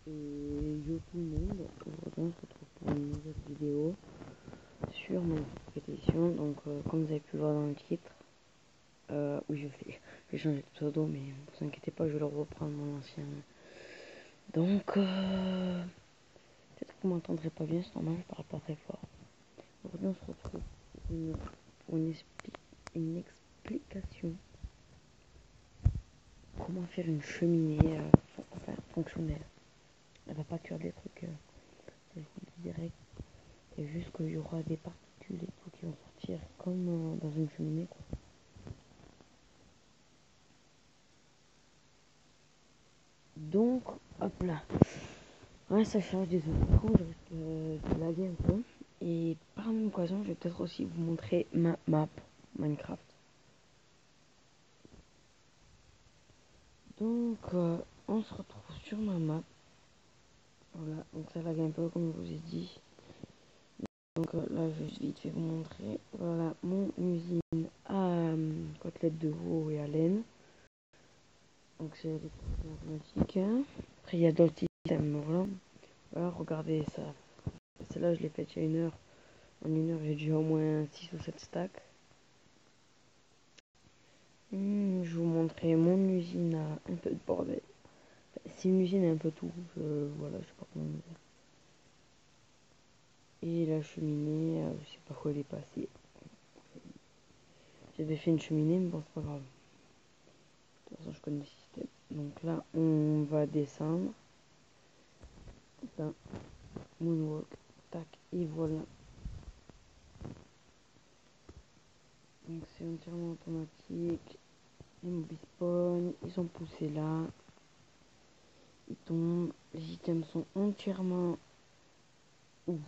Et yo tout le monde, aujourd'hui on se retrouve pour une nouvelle vidéo sur mon expédition. Donc comme vous avez pu le voir dans le titre, oui je vais changer de pseudo, mais ne vous inquiétez pas, je vais le reprendre mon ancien. Donc peut-être que vous m'entendrez pas bien, c'est normal, je parle pas très fort. Aujourd'hui on se retrouve pour une explication comment faire une cheminée fonctionnelle. Elle va pas cuire des trucs, je vous le dis direct. C'est juste qu'il y aura des particules et tout qui vont sortir comme dans une cheminée, quoi. Donc, hop là. Ouais, ça change des autres. Je risque de laguer un peu. Et par même occasion, je vais peut-être aussi vous montrer ma map Minecraft. Donc, on se retrouve sur ma map. Voilà, donc ça lague un peu comme je vous ai dit. Donc là, je vais vite fait vous montrer. Voilà, mon usine à côtelettes de veau et à laine. Donc c'est automatique. Hein. Après, il y a d'autres systèmes. Voilà, regardez ça. Celle-là, je l'ai faite il y a 1 heure. En 1 heure, j'ai déjà au moins 6 ou 7 stacks. Je vais vous montrer mon usine à un peu de bordel. C'est une usine à un peu tout. Voilà, je sais pas comment dire. Et la cheminée, je sais pas quoi elle est passée. J'avais fait une cheminée, mais bon, c'est pas grave. De toute façon, je connais le système. Donc là, on va descendre. Là, moonwalk. Tac, et voilà. Donc c'est entièrement automatique. Les mobs spawn, ils sont poussés là. Ils tombent. Les items sont entièrement tous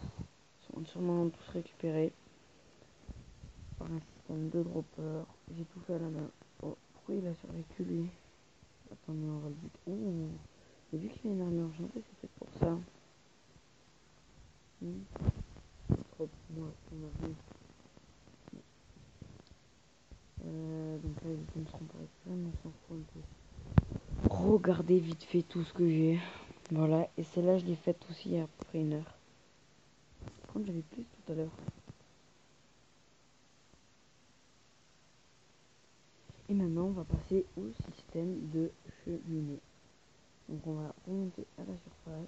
récupérés par un système de dropper. J'ai tout fait à la main. Oh, pourquoi il a survécu lui? Attendez, on va le buter. Ouh, j'ai vu qu'il a une armure enchantée, c'est peut-être pour ça. Trop moi, on a vu. Donc là, les items seront pas récupérés, mais on s'en fout un peu. Regardez vite fait tout ce que j'ai. Voilà, et celle-là, je l'ai faite aussi il y a à peu près 1 heure. Par contre, j'avais plus tout à l'heure. Et maintenant, on va passer au système de cheminée. Donc, on va remonter à la surface.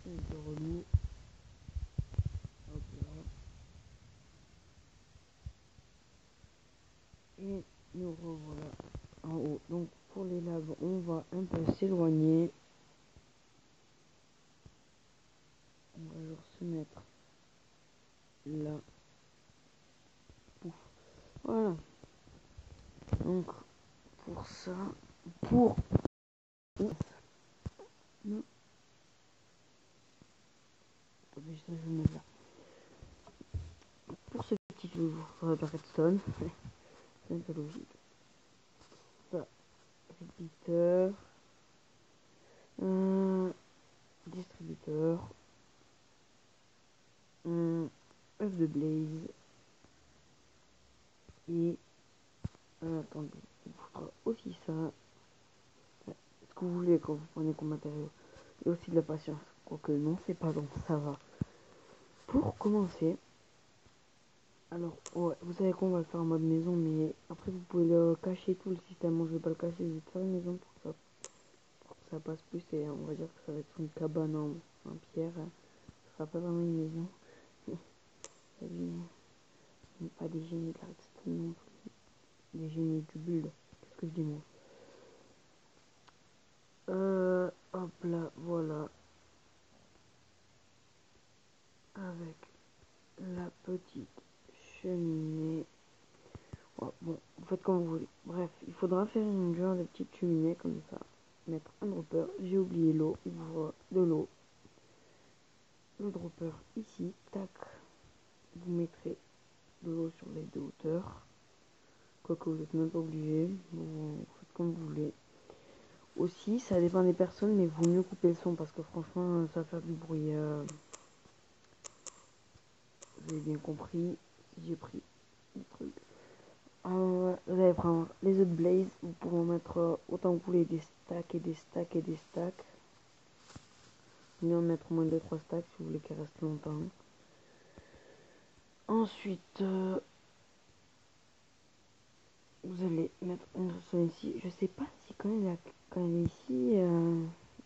C'est un peu relou. Hop là. Et nous revoilà en haut. Donc, pour les laves, on va un peu s'éloigner. On va genre se mettre là. Pouf. Voilà. Donc, pour ça, non. Je vais me mettre là. Pour ce petit tour, il faudrait la redstone. C'est un peu logique. Ça, réducteur. Distributeur. œuf de blaze. Et attendez, il vous fera aussi ça. Ce que vous voulez quand vous prenez comme matériau. Et aussi de la patience. Quoique non, c'est pas long, ça va. Pour commencer, alors, ouais, vous savez qu'on va le faire en mode maison, mais après vous pouvez le cacher tout le système. Moi je vais pas le cacher, je vais faire une maison pour que ça passe plus. Et on va dire que ça va être une cabane en pierre. Ce sera pas vraiment une maison. Pas des génies de la redstone non plus. Des génies du bulle. Qu'est-ce que je dis moi? Hop là, voilà. Avec la petite cheminée. Oh, bon, vous faites comme vous voulez. Bref, il faudra faire une genre de petite cheminée comme ça. Mettre un dropper. J'ai oublié l'eau. Il vous faut de l'eau. Le dropper ici. Tac. Vous mettrez de l'eau sur les 2 hauteurs. Quoique vous n'êtes même pas obligé. Vous faites comme vous voulez. Aussi, ça dépend des personnes, mais vaut mieux couper le son parce que franchement, ça va faire du bruit. Vous avez bien compris. Si j'ai pris le truc. Vous allez prendre les autres blazes, vous pouvez en mettre autant que vous voulez, des stacks et des stacks et des stacks. Mieux en mettre au moins 2-3 stacks si vous voulez qu'elle reste longtemps. Ensuite, vous allez mettre une redstone ici. Je sais pas si quand elle est ici...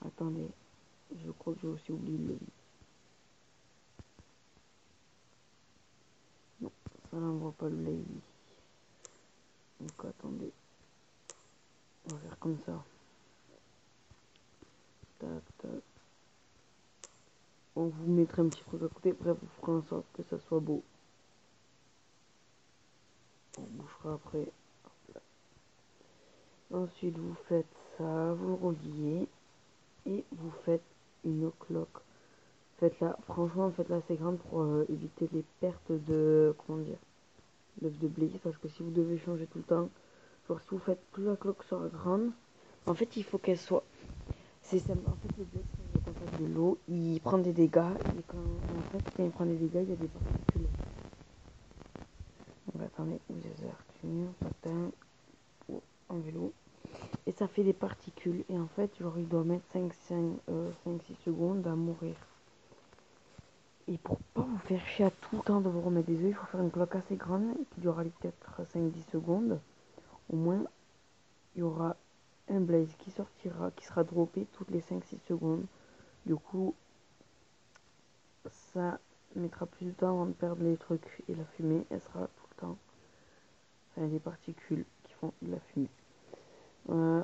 Attendez, je crois que j'ai aussi oublié le... Non, ça n'envoie pas le blaze ici. Donc attendez, on va faire comme ça. Tac, tac. On vous mettra un petit truc à côté. Bref, vous ferez en sorte que ça soit beau. On bouchera après. Ensuite, vous faites ça, vous le reliez et vous faites une cloque. Faites-la, franchement, faites-la assez grande pour éviter les pertes de, comment dire, de blaze. Parce que si vous devez changer tout le temps, genre si vous faites plus la cloque sera grande, en fait, il faut qu'elle soit. C'est ça. En fait, le blaze, quand il est au contact de l'eau, il prend des dégâts. Et quand il prend des dégâts, il y a des particules. Donc attendez, vous Arthur, patin, en vélo. Et ça fait des particules. Et en fait, genre, il doit mettre 5-6 secondes à mourir. Et pour pas vous faire chier à tout le temps de vous remettre des œufs, il faut faire une cloque assez grande qui durera peut-être 5-10 secondes. Au moins, il y aura un blaze qui sortira, qui sera droppé toutes les 5-6 secondes. Du coup, ça mettra plus de temps avant de perdre les trucs. Et la fumée, elle sera tout le temps. Enfin, des particules qui font de la fumée.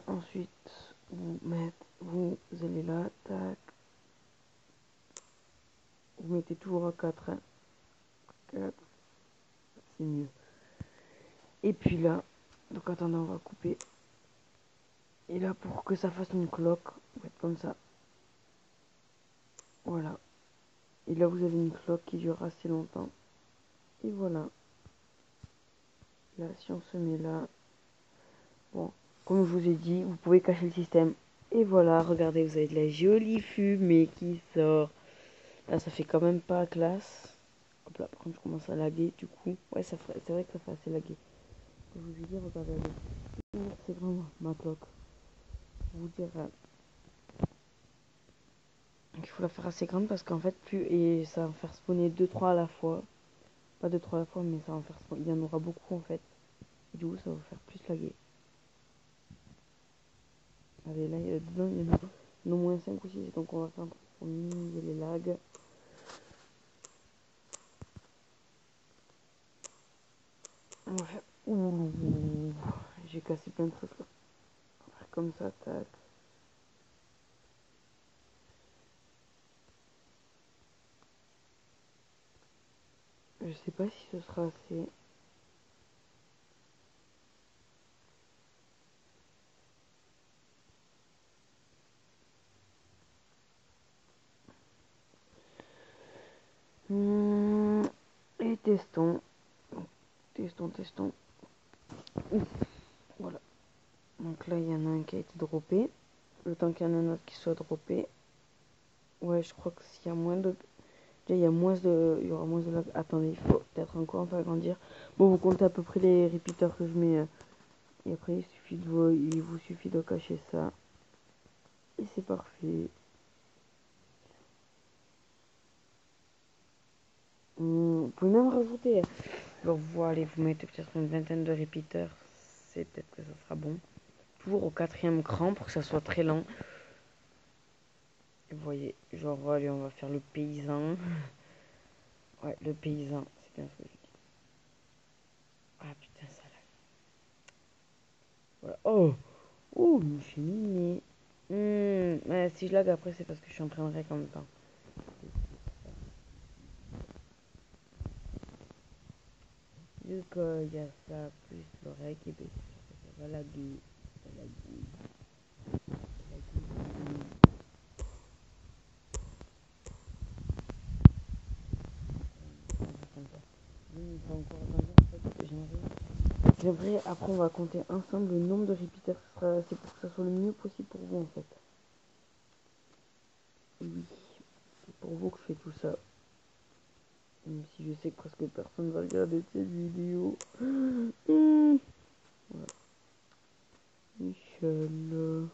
Ensuite, vous allez là, tac. Vous mettez toujours à 4, hein. 4, c'est mieux. Et puis là, donc attendez, on va couper. Et là, pour que ça fasse une cloque, vous faites comme ça. Voilà. Et là, vous avez une cloque qui dure assez longtemps. Et voilà. Là, si on se met là, bon, comme je vous ai dit, vous pouvez cacher le système. Et voilà, regardez, vous avez de la jolie fumée qui sort. Là, ça fait quand même pas classe. Hop là, par contre, je commence à laguer, du coup. Ouais, c'est vrai que ça fait assez laguer. Je vous ai dit, regardez, c'est vraiment ma cloque. Je vous dire, il faut la faire assez grande parce qu'en fait, et ça va faire spawner 2-3 à la fois. Pas 2-3 à la fois, mais ça va faire spawner. Il y en aura beaucoup en fait. Et du coup, ça va faire plus laguer. Allez, là, dedans, il y en a au moins 5 ou 6. Donc, on va faire un truc pour minimiser les lags. On va faire. Ouh, j'ai cassé plein de trucs là. On va faire comme ça, tac. Je sais pas si ce sera assez. Et testons. Testons. Ouf, voilà. Donc là, il y en a un qui a été droppé. Le temps qu'il y en a un autre qui soit droppé. Ouais, je crois que s'il y a moins de. Là, il y aura moins de lag. Attendez, il faut peut-être encore un peu agrandir. Bon, vous comptez à peu près les repeaters que je mets. Et après, il vous suffit de cacher ça. Et c'est parfait. Vous pouvez même rajouter. Alors, vous allez vous mettez peut-être une vingtaine de repeaters. C'est peut-être que ça sera bon. Toujours au 4e cran pour que ça soit très lent. Vous voyez, genre, allez, on va faire le paysan. Ouais, le paysan, c'est bien ce que je dis. Ah putain, ça lag. Voilà. Oh! Oh, je suis miné. Ouais, si je lag après, c'est parce que je suis en train de rec en même temps. Vu qu'il y a ça, plus le rec, et bien ça va laguer. Ça laguer. J'aimerais, après on va compter ensemble le nombre de repeaters, c'est pour que ça soit le mieux possible pour vous en fait. Oui, c'est pour vous que je fais tout ça. Même si je sais sais que presque personne va regarder cette vidéo. Voilà. Michel.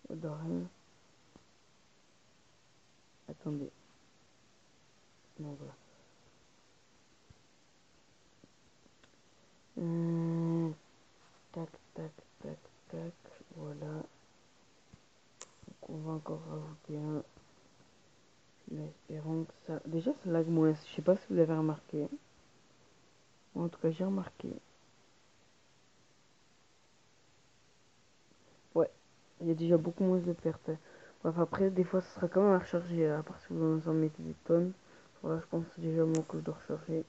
De rien. Attendez. Non, voilà. Tac, tac, tac, tac. Voilà. Donc on va encore rajouter un. Là, espérons que ça... Déjà, ça lag moins. Je sais pas si vous avez remarqué. En tout cas, j'ai remarqué. Ouais. Il y a déjà beaucoup moins de pertes. Bref, après, des fois, ça sera quand même à recharger. À part si vous en mettez des tonnes. Voilà, je pense que c'est déjà moi que je dois recharger.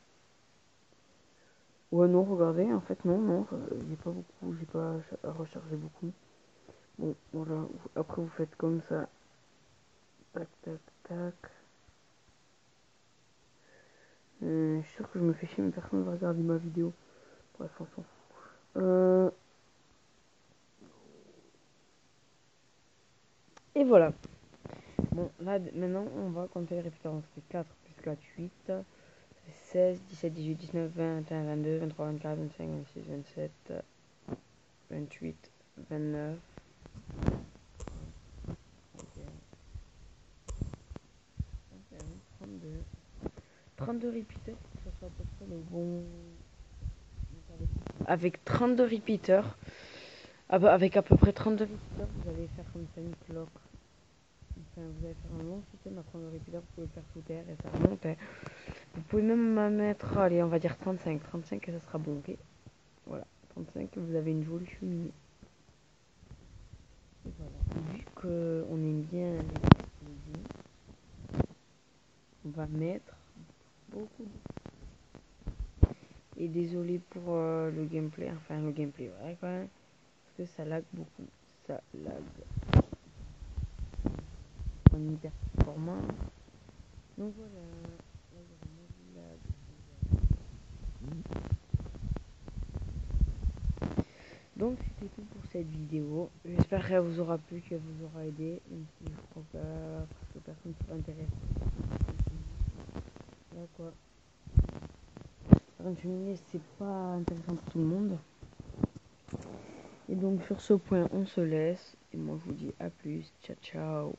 Ouais, non, regardez. En fait, non. J'ai pas beaucoup. J'ai pas à recharger beaucoup. Bon, voilà. Après, vous faites comme ça. Tac, tac, tac. Je suis sûr que je me fais chier, mais personne ne va regarder ma vidéo. Bref, on s'en fout. Et voilà. Bon, là, maintenant, on va compter les répétitions. C'est 4 plus 4, 8. C'est 16, 17, 18, 19, 20, 21, 22, 23, 24, 25, 26, 27, 28, 29. 32. 32 repeaters, ça soit à peu près le bon. Avec 32 repeaters, avec à peu près 32 repeaters, vous allez faire comme ça une cloque. Enfin, vous allez faire un long système à 32 repeaters, vous pouvez le faire sous terre et ça remonte. Vous pouvez même mettre, allez, on va dire 35. 35 et ça sera bon, ok? Voilà, 35, vous avez une jolie cheminée. Et voilà, vu qu'on aime bien les légumes, on va mettre beaucoup de... Et désolé pour le gameplay, enfin le gameplay, ouais, quand même, parce que ça lag beaucoup. Ça lag. En hyper performant. Donc voilà, là, il y a vraiment du lag. Donc c'était tout pour cette vidéo. J'espère qu'elle vous aura plu, qu'elle vous aura aidé, même si je crois que presque personne ne s'intéresse. Là quoi. Faire une cheminée, c'est pas intéressant pour tout le monde. Et donc sur ce point, on se laisse. Et moi je vous dis à plus. Ciao ciao.